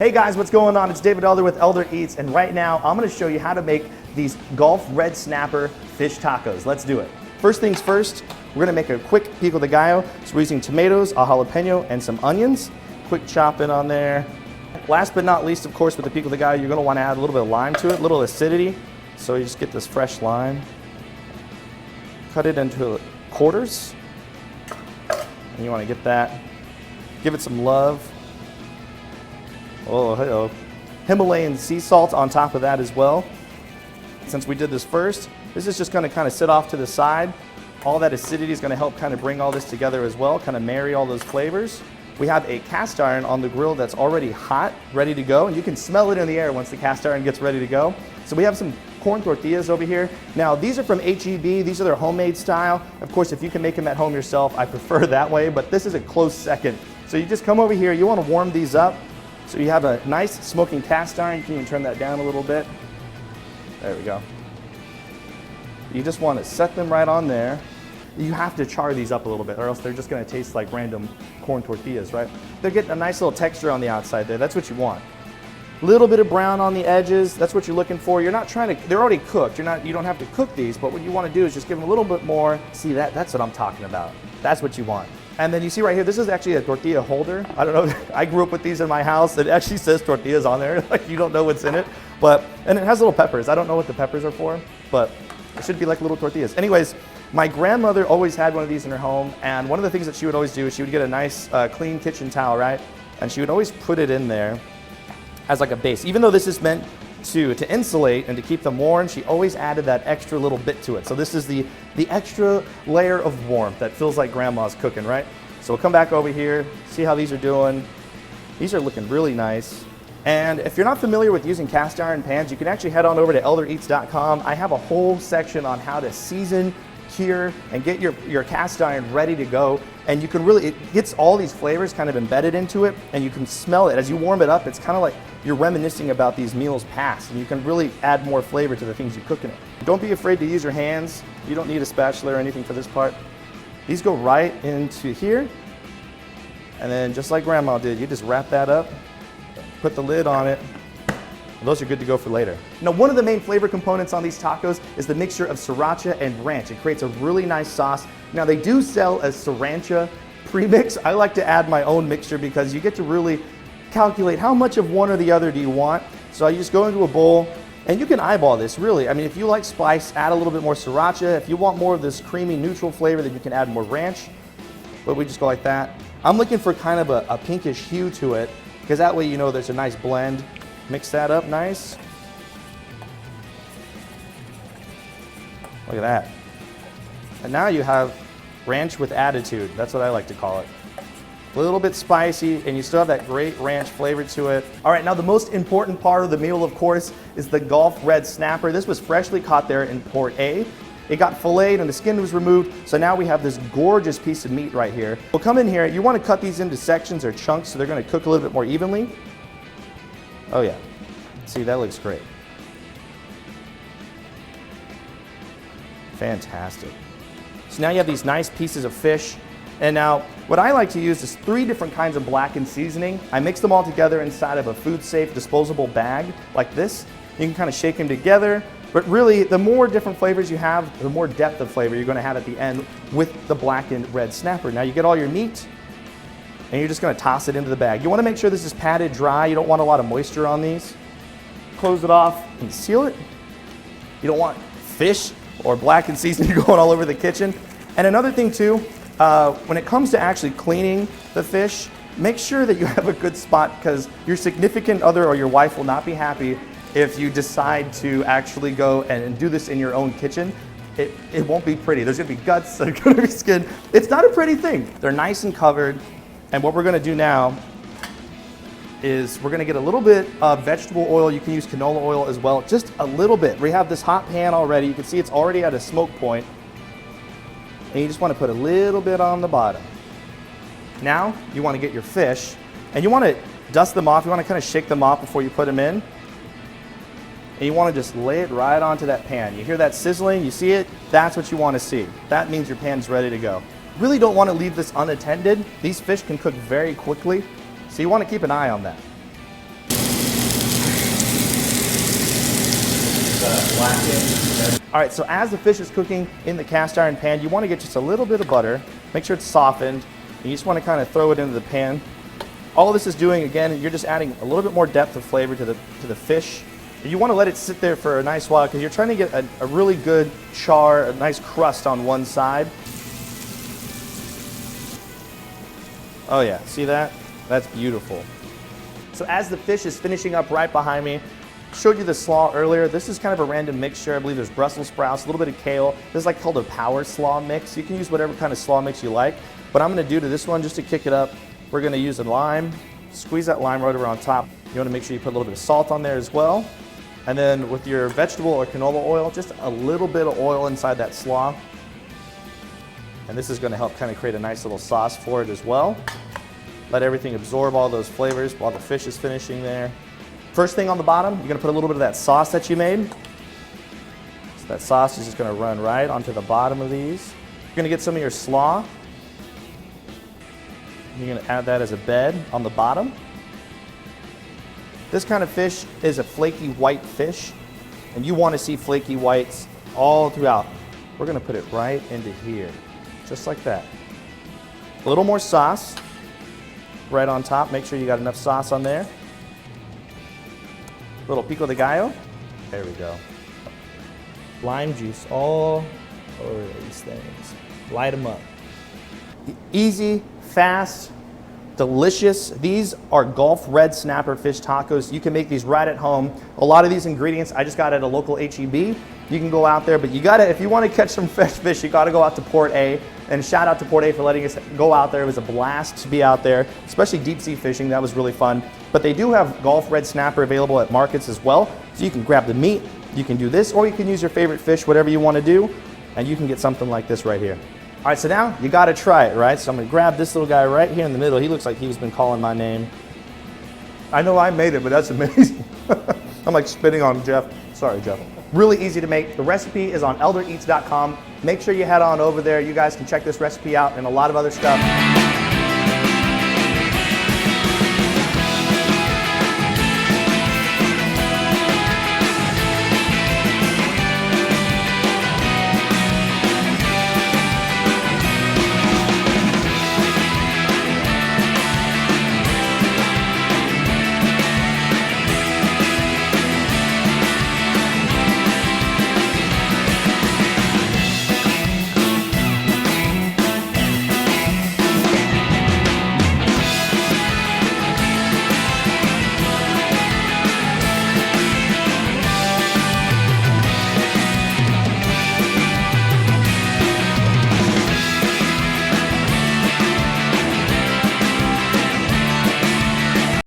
Hey guys, what's going on? It's David Elder with Elder Eats, and right now I'm going to show you how to make these Gulf red snapper fish tacos. Let's do it. First things first, we're going to make a quick pico de gallo. So we're using tomatoes, a jalapeno, and some onions. Quick chop in on there. Last but not least, of course, with the pico de gallo, you're going to want to add a little bit of lime to it, a little acidity. So you just get this fresh lime. Cut it into quarters. And you want to get that. Give it some love. Oh, hello. Himalayan sea salt on top of that as well. Since we did this first, this is just going to kind of sit off to the side. All that acidity is going to help kind of bring all this together as well, kind of marry all those flavors. We have a cast iron on the grill that's already hot, ready to go, and you can smell it in the air once the cast iron gets ready to go. So we have some corn tortillas over here. Now these are from H-E-B, these are their homemade style. Of course, if you can make them at home yourself, I prefer that way, but this is a close second. So you just come over here, you want to warm these up. So you have a nice smoking cast iron. You can even turn that down a little bit. There we go. You just want to set them right on there. You have to char these up a little bit or else they're just going to taste like random corn tortillas, right? They're getting a nice little texture on the outside there. That's what you want. A little bit of brown on the edges. That's what you're looking for. You're not trying to, they're already cooked. You don't have to cook these, but what you want to do is just give them a little bit more. See, that's what I'm talking about. That's what you want. And then you see right here, this is actually a tortilla holder. I don't know, I grew up with these in my house. It actually says tortillas on there, like you don't know what's in it. And it has little peppers. I don't know what the peppers are for, but it should be like little tortillas. Anyways, my grandmother always had one of these in her home, and one of the things that she would always do is she would get a nice clean kitchen towel, right? And she would always put it in there as like a base. Even though this is meant to insulate and to keep them warm, she always added that extra little bit to it. So this is the extra layer of warmth that feels like grandma's cooking, right? So we'll come back over here, see how these are doing. These are looking really nice. And if you're not familiar with using cast iron pans, you can actually head on over to eldereats.com. I have a whole section on how to season, cure, and get your cast iron ready to go. And you can really, it gets all these flavors kind of embedded into it, and you can smell it. As you warm it up, it's kind of like you're reminiscing about these meals past, and you can really add more flavor to the things you cook in it. Don't be afraid to use your hands. You don't need a spatula or anything for this part. These go right into here, and then just like Grandma did, you just wrap that up, put the lid on it. Those are good to go for later. Now, one of the main flavor components on these tacos is the mixture of sriracha and ranch. It creates a really nice sauce. Now, they do sell a sriracha premix. I like to add my own mixture because you get to really calculate how much of one or the other do you want. So you just go into a bowl, and you can eyeball this, really. I mean, if you like spice, add a little bit more sriracha. If you want more of this creamy, neutral flavor, then you can add more ranch. But we just go like that. I'm looking for kind of a pinkish hue to it, because that way you know there's a nice blend. Mix that up nice. Look at that. And now you have ranch with attitude. That's what I like to call it. A little bit spicy, and you still have that great ranch flavor to it. All right, now the most important part of the meal, of course, is the Gulf red snapper. This was freshly caught there in Port A. It got filleted and the skin was removed, so now we have this gorgeous piece of meat right here. We'll come in here, you want to cut these into sections or chunks so they're going to cook a little bit more evenly. Oh yeah, see, that looks great. Fantastic. So now you have these nice pieces of fish. And now, what I like to use is 3 different kinds of blackened seasoning. I mix them all together inside of a food-safe disposable bag like this. You can kind of shake them together, but really, the more different flavors you have, the more depth of flavor you're going to have at the end with the blackened red snapper. Now you get all your meat, and you're just going to toss it into the bag. You want to make sure this is padded dry. You don't want a lot of moisture on these. Close it off and seal it. You don't want fish or blackened seasoning going all over the kitchen. And another thing too, when it comes to actually cleaning the fish, make sure that you have a good spot, because your significant other or your wife will not be happy if you decide to actually go and do this in your own kitchen. It won't be pretty. There's going to be guts, there's going to be skin. It's not a pretty thing. They're nice and covered. And what we're going to do now is we're going to get a little bit of vegetable oil. You can use canola oil as well, just a little bit. We have this hot pan already. You can see it's already at a smoke point. And you just want to put a little bit on the bottom. Now you want to get your fish, and you want to dust them off. You want to kind of shake them off before you put them in. And you want to just lay it right onto that pan. You hear that sizzling, you see it? That's what you want to see. That means your pan's ready to go. Really don't want to leave this unattended. These fish can cook very quickly, so you want to keep an eye on that. Blackened. All right, so as the fish is cooking in the cast iron pan, you want to get just a little bit of butter. Make sure it's softened. And you just want to kind of throw it into the pan. All this is doing, again, you're just adding a little bit more depth of flavor to the fish. You want to let it sit there for a nice while because you're trying to get a really good char, a nice crust on one side. Oh yeah, see that? That's beautiful. So as the fish is finishing up right behind me, showed you the slaw earlier. This is kind of a random mixture. I believe there's Brussels sprouts, a little bit of kale. This is like called a power slaw mix. You can use whatever kind of slaw mix you like. But I'm gonna do to this one, just to kick it up, we're gonna use a lime. Squeeze that lime right over on top. You wanna make sure you put a little bit of salt on there as well. And then with your vegetable or canola oil, just a little bit of oil inside that slaw. And this is gonna help kind of create a nice little sauce for it as well. Let everything absorb all those flavors while the fish is finishing there. First thing on the bottom, you're gonna put a little bit of that sauce that you made. So that sauce is just gonna run right onto the bottom of these. You're gonna get some of your slaw. You're gonna add that as a bed on the bottom. This kind of fish is a flaky white fish, and you wanna see flaky whites all throughout. We're gonna put it right into here, just like that. A little more sauce right on top. Make sure you got enough sauce on there. Little pico de gallo. There we go. Lime juice all over these things. Light them up. Easy, fast, delicious. These are Gulf red snapper fish tacos. You can make these right at home. A lot of these ingredients I just got at a local HEB. You can go out there, but you gotta, if you wanna catch some fresh fish, you gotta go out to Port A. And shout out to Port A for letting us go out there. It was a blast to be out there, especially deep sea fishing. That was really fun. But they do have Gulf red snapper available at markets as well. So you can grab the meat, you can do this, or you can use your favorite fish, whatever you wanna do, and you can get something like this right here. All right, so now you gotta try it, right? So I'm gonna grab this little guy right here in the middle. He looks like he's been calling my name. I know I made it, but that's amazing. I'm like spitting on Jeff. Sorry, Jeff. Really easy to make. The recipe is on eldereats.com. Make sure you head on over there. You guys can check this recipe out and a lot of other stuff.